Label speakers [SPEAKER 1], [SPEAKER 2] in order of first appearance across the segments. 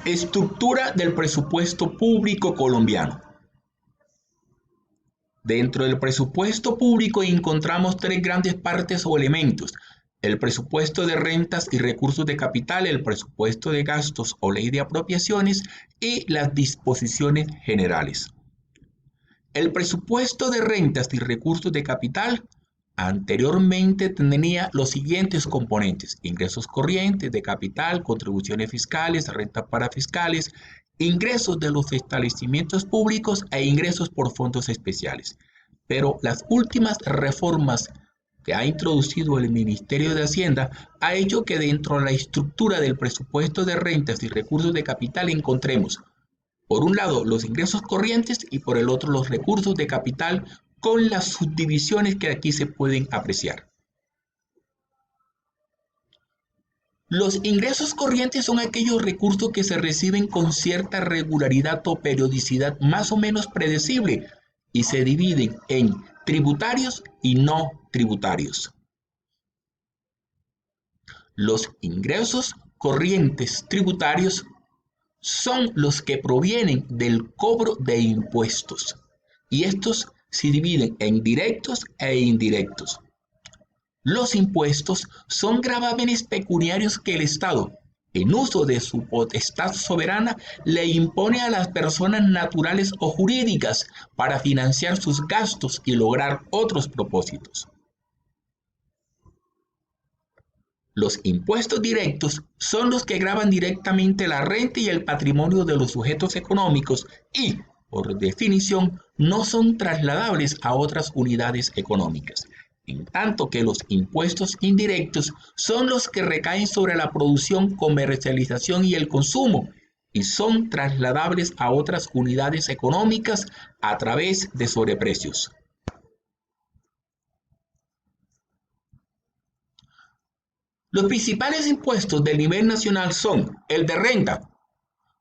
[SPEAKER 1] Estructura del presupuesto público colombiano. Dentro del presupuesto público encontramos tres grandes partes o elementos: el presupuesto de rentas y recursos de capital, el presupuesto de gastos o ley de apropiaciones y las disposiciones generales. El presupuesto de rentas y recursos de capital anteriormente tenía los siguientes componentes: ingresos corrientes de capital, contribuciones fiscales, rentas parafiscales, ingresos de los establecimientos públicos e ingresos por fondos especiales. Pero las últimas reformas que ha introducido el Ministerio de Hacienda ha hecho que dentro de la estructura del presupuesto de rentas y recursos de capital encontremos, por un lado, los ingresos corrientes y por el otro, los recursos de capital, con las subdivisiones que aquí se pueden apreciar. Los ingresos corrientes son aquellos recursos que se reciben con cierta regularidad o periodicidad más o menos predecible y se dividen en tributarios y no tributarios. Los ingresos corrientes tributarios son los que provienen del cobro de impuestos, y estos se dividen en directos e indirectos. Los impuestos son gravámenes pecuniarios que el Estado, en uso de su potestad soberana, le impone a las personas naturales o jurídicas para financiar sus gastos y lograr otros propósitos. Los impuestos directos son los que gravan directamente la renta y el patrimonio de los sujetos económicos y, por definición, no son trasladables a otras unidades económicas. En tanto que los impuestos indirectos son los que recaen sobre la producción, comercialización y el consumo y son trasladables a otras unidades económicas a través de sobreprecios. Los principales impuestos del nivel nacional son el de renta,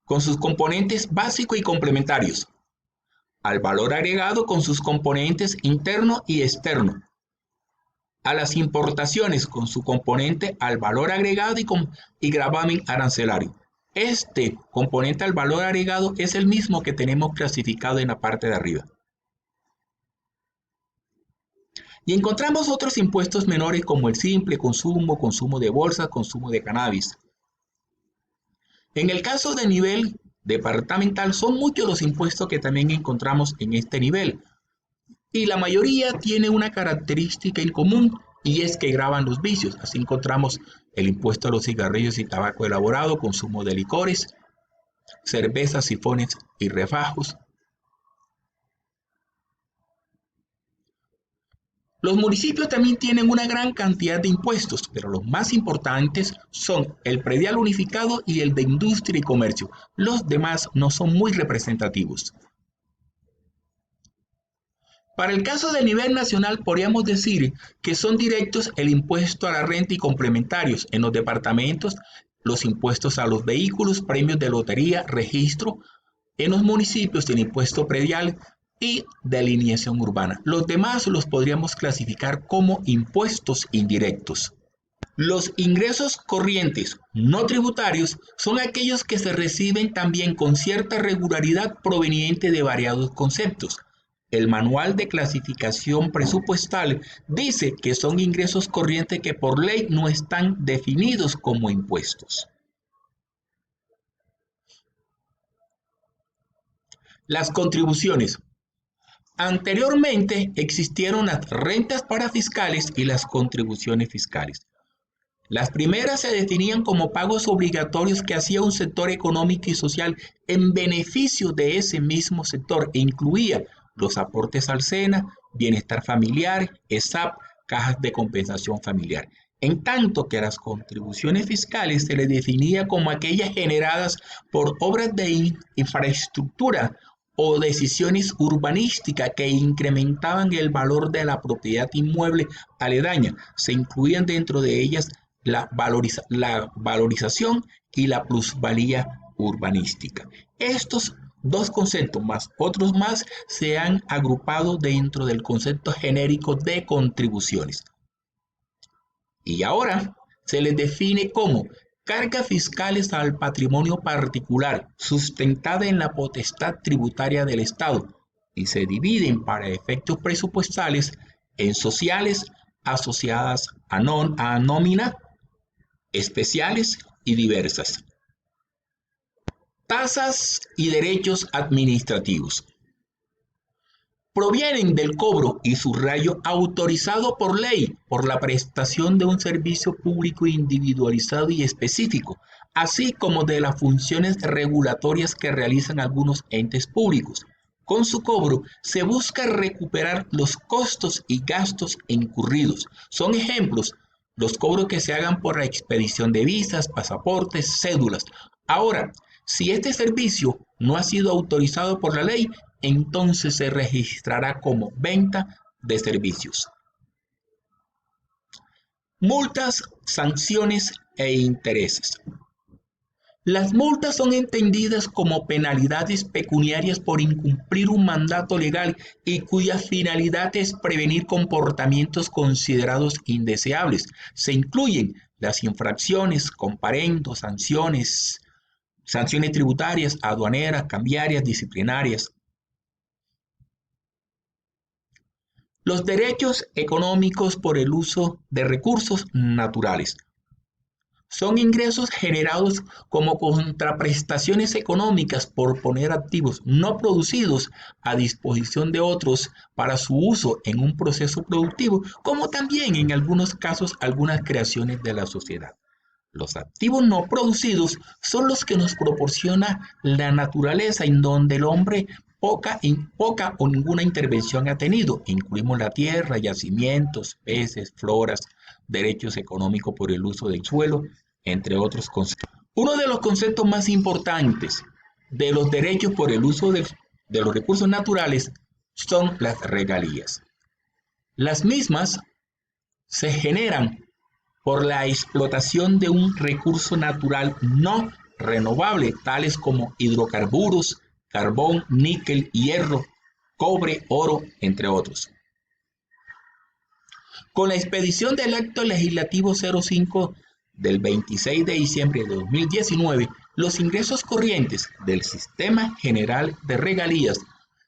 [SPEAKER 1] con sus componentes básico y complementarios; al valor agregado con sus componentes interno y externo; a las importaciones con su componente al valor agregado y gravamen arancelario. Este componente al valor agregado es el mismo que tenemos clasificado en la parte de arriba. Y encontramos otros impuestos menores como el simple consumo, consumo de bolsa, consumo de cannabis. En el caso de nivel departamental son muchos los impuestos que también encontramos en este nivel. Y la mayoría tiene una característica en común y es que gravan los vicios. Así encontramos el impuesto a los cigarrillos y tabaco elaborado, consumo de licores, cervezas, sifones y refajos. Los municipios también tienen una gran cantidad de impuestos, pero los más importantes son el predial unificado y el de industria y comercio. Los demás no son muy representativos. Para el caso del nivel nacional, podríamos decir que son directos el impuesto a la renta y complementarios. En los departamentos, los impuestos a los vehículos, premios de lotería, registro. En los municipios, el impuesto predial y de alineación urbana. Los demás los podríamos clasificar como impuestos indirectos. Los ingresos corrientes no tributarios son aquellos que se reciben también con cierta regularidad proveniente de variados conceptos. El Manual de Clasificación Presupuestal dice que son ingresos corrientes que por ley no están definidos como impuestos. Las contribuciones. Anteriormente existieron las rentas parafiscales y las contribuciones fiscales. Las primeras se definían como pagos obligatorios que hacía un sector económico y social en beneficio de ese mismo sector e incluía los aportes al SENA, bienestar familiar, ESAP, cajas de compensación familiar. En tanto que a las contribuciones fiscales se les definía como aquellas generadas por obras de infraestructura o decisiones urbanísticas que incrementaban el valor de la propiedad inmueble aledaña. Se incluían dentro de ellas la valorización y la plusvalía urbanística. Estos dos conceptos más otros más se han agrupado dentro del concepto genérico de contribuciones. Y ahora se les define como cargas fiscales al patrimonio particular, sustentada en la potestad tributaria del Estado, y se dividen para efectos presupuestales en sociales asociadas a nómina, especiales y diversas. Tasas y derechos administrativos. Provienen del cobro, y subrayo, autorizado por ley por la prestación de un servicio público individualizado y específico, así como de las funciones regulatorias que realizan algunos entes públicos. Con su cobro se busca recuperar los costos y gastos incurridos. Son ejemplos los cobros que se hagan por la expedición de visas, pasaportes, cédulas. Ahora, si este servicio no ha sido autorizado por la ley, entonces se registrará como venta de servicios. Multas, sanciones e intereses. Las multas son entendidas como penalidades pecuniarias por incumplir un mandato legal y cuya finalidad es prevenir comportamientos considerados indeseables. Se incluyen las infracciones, comparendos, sanciones tributarias, aduaneras, cambiarias, disciplinarias. Los derechos económicos por el uso de recursos naturales. Son ingresos generados como contraprestaciones económicas por poner activos no producidos a disposición de otros para su uso en un proceso productivo, como también en algunos casos algunas creaciones de la sociedad. Los activos no producidos son los que nos proporciona la naturaleza, en donde el hombre poca o ninguna intervención ha tenido. Incluimos la tierra, yacimientos, peces, floras, derechos económicos por el uso del suelo, entre otros conceptos. Uno de los conceptos más importantes de los derechos por el uso de los recursos naturales son las regalías. Las mismas se generan por la explotación de un recurso natural no renovable, tales como hidrocarburos, carbón, níquel, hierro, cobre, oro, entre otros. Con la expedición del Acto Legislativo 05 del 26 de diciembre de 2019, los ingresos corrientes del Sistema General de Regalías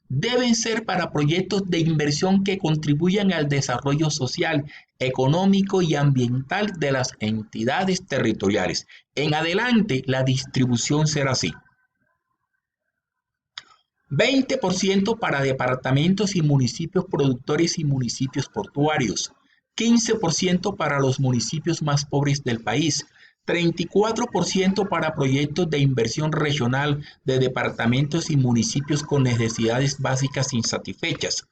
[SPEAKER 1] deben ser para proyectos de inversión que contribuyan al desarrollo social, económico y ambiental de las entidades territoriales. En adelante, la distribución será así: 20% para departamentos y municipios productores y municipios portuarios, 15% para los municipios más pobres del país, 34% para proyectos de inversión regional de departamentos y municipios con necesidades básicas insatisfechas,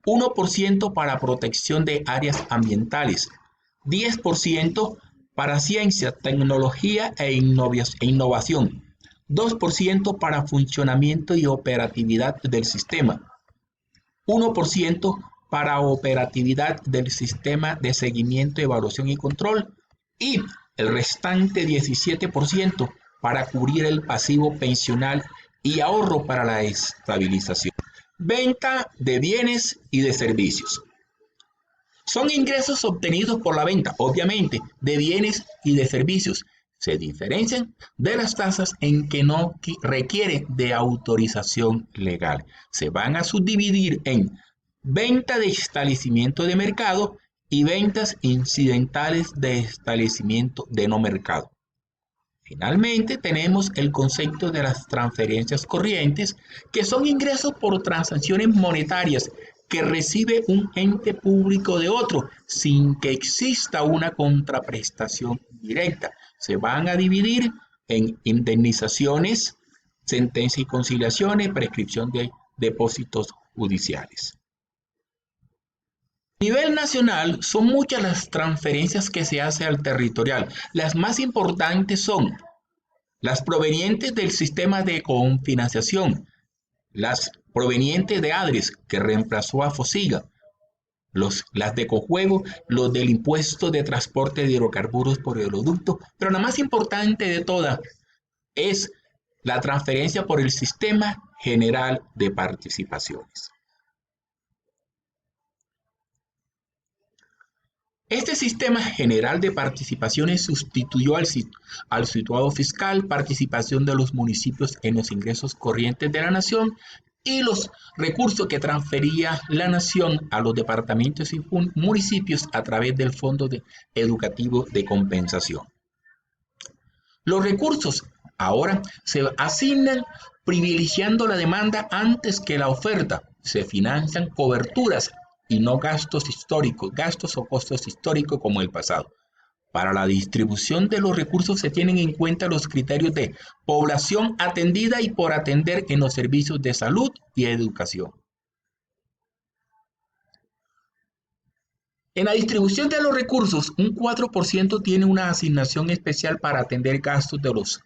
[SPEAKER 1] 1% para protección de áreas ambientales, 10% para ciencia, tecnología e innovación, 2% para funcionamiento y operatividad del sistema, 1% para operatividad del sistema de seguimiento, evaluación y control, y el restante 17% para cubrir el pasivo pensional y ahorro para la estabilización. Venta de bienes y de servicios. Son ingresos obtenidos por la venta, obviamente, de bienes y de servicios. Se diferencian de las tasas en que no requiere de autorización legal. Se van a subdividir en venta de establecimiento de mercado y ventas incidentales de establecimiento de no mercado. Finalmente, tenemos el concepto de las transferencias corrientes, que son ingresos por transacciones monetarias que recibe un ente público de otro sin que exista una contraprestación directa. Se van a dividir en indemnizaciones, sentencias y conciliaciones, prescripción de depósitos judiciales. A nivel nacional, son muchas las transferencias que se hace al territorial. Las más importantes son las provenientes del sistema de confinanciación, las provenientes de ADRES, que reemplazó a FOSIGA, las de cojuego, los del impuesto de transporte de hidrocarburos por oleoducto, pero la más importante de todas es la transferencia por el Sistema General de Participaciones. Este sistema general de participaciones sustituyó al situado fiscal, participación de los municipios en los ingresos corrientes de la nación y los recursos que transfería la nación a los departamentos y municipios a través del Fondo Educativo de Compensación. Los recursos ahora se asignan privilegiando la demanda antes que la oferta. Se financian coberturas y no gastos históricos, gastos o costos históricos como el pasado. Para la distribución de los recursos se tienen en cuenta los criterios de población atendida y por atender en los servicios de salud y educación. En la distribución de los recursos, un 4% tiene una asignación especial para atender gastos de los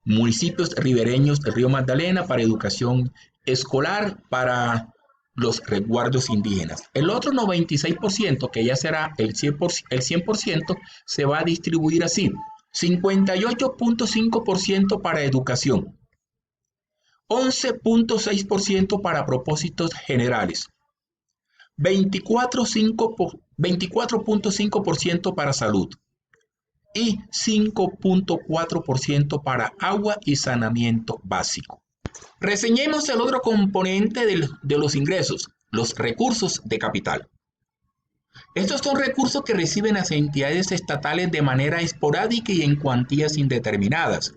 [SPEAKER 1] municipios ribereños del río Magdalena, para educación escolar, para los resguardos indígenas. El otro 96%, que ya será el 100%, se va a distribuir así: 58.5% para educación, 11.6% para propósitos generales, 24.5% para salud y 5.4% para agua y saneamiento básico. Reseñemos el otro componente de los ingresos, los recursos de capital. Estos son recursos que reciben las entidades estatales de manera esporádica y en cuantías indeterminadas.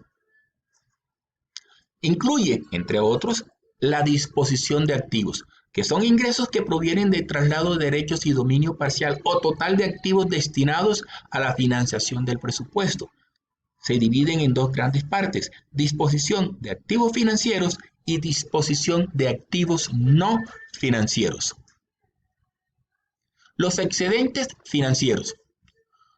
[SPEAKER 1] Incluye, entre otros, la disposición de activos, que son ingresos que provienen de traslado de derechos y dominio parcial o total de activos destinados a la financiación del presupuesto. Se dividen en dos grandes partes: disposición de activos financieros y disposición de activos no financieros. Los excedentes financieros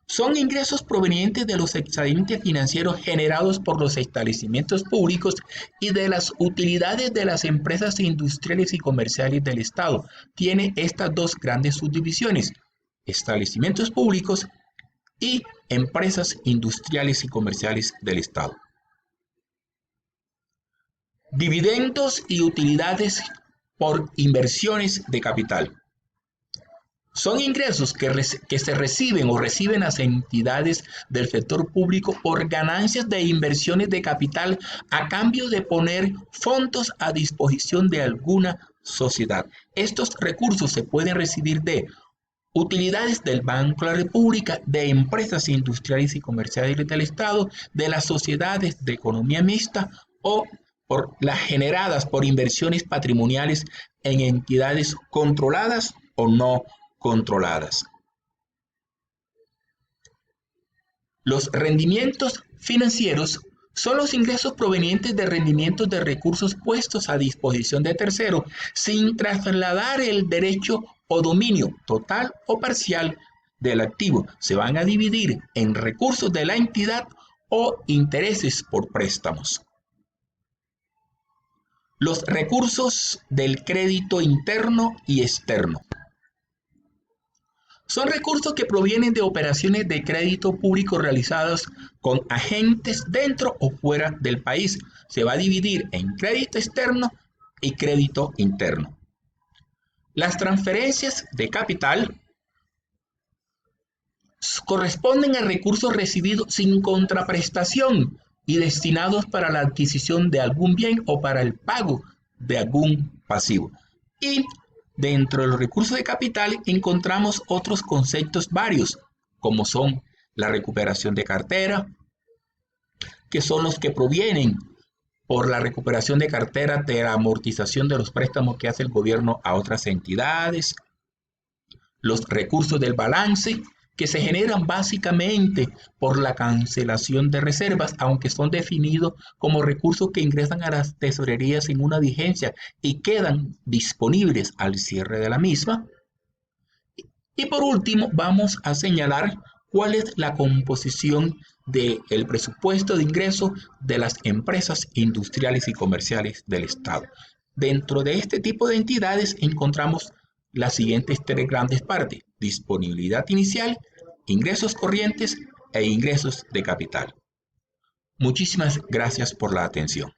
[SPEAKER 1] son ingresos provenientes de los excedentes financieros generados por los establecimientos públicos y de las utilidades de las empresas industriales y comerciales del Estado. Tiene estas dos grandes subdivisiones: establecimientos públicos y empresas industriales y comerciales del Estado. Dividendos y utilidades por inversiones de capital. Son ingresos que se reciben o reciben las entidades del sector público por ganancias de inversiones de capital a cambio de poner fondos a disposición de alguna sociedad. Estos recursos se pueden recibir de utilidades del Banco de la República, de empresas industriales y comerciales del Estado, de las sociedades de economía mixta o por las generadas por inversiones patrimoniales en entidades controladas o no controladas. Los rendimientos financieros son los ingresos provenientes de rendimientos de recursos puestos a disposición de terceros sin trasladar el derecho o dominio total o parcial del activo. Se van a dividir en recursos de la entidad o intereses por préstamos. Los recursos del crédito interno y externo son recursos que provienen de operaciones de crédito público realizadas con agentes dentro o fuera del país. Se va a dividir en crédito externo y crédito interno. Las transferencias de capital corresponden a recursos recibidos sin contraprestación y destinados para la adquisición de algún bien o para el pago de algún pasivo. Y dentro de los recursos de capital encontramos otros conceptos varios, como son la recuperación de cartera, que son los que provienen por la recuperación de cartera de la amortización de los préstamos que hace el gobierno a otras entidades, los recursos del balance, que se generan básicamente por la cancelación de reservas, aunque son definidos como recursos que ingresan a las tesorerías en una vigencia y quedan disponibles al cierre de la misma. Y por último, vamos a señalar cuál es la composición del presupuesto de ingreso de las empresas industriales y comerciales del Estado. Dentro de este tipo de entidades encontramos las siguientes tres grandes partes: disponibilidad inicial, ingresos corrientes e ingresos de capital. Muchísimas gracias por la atención.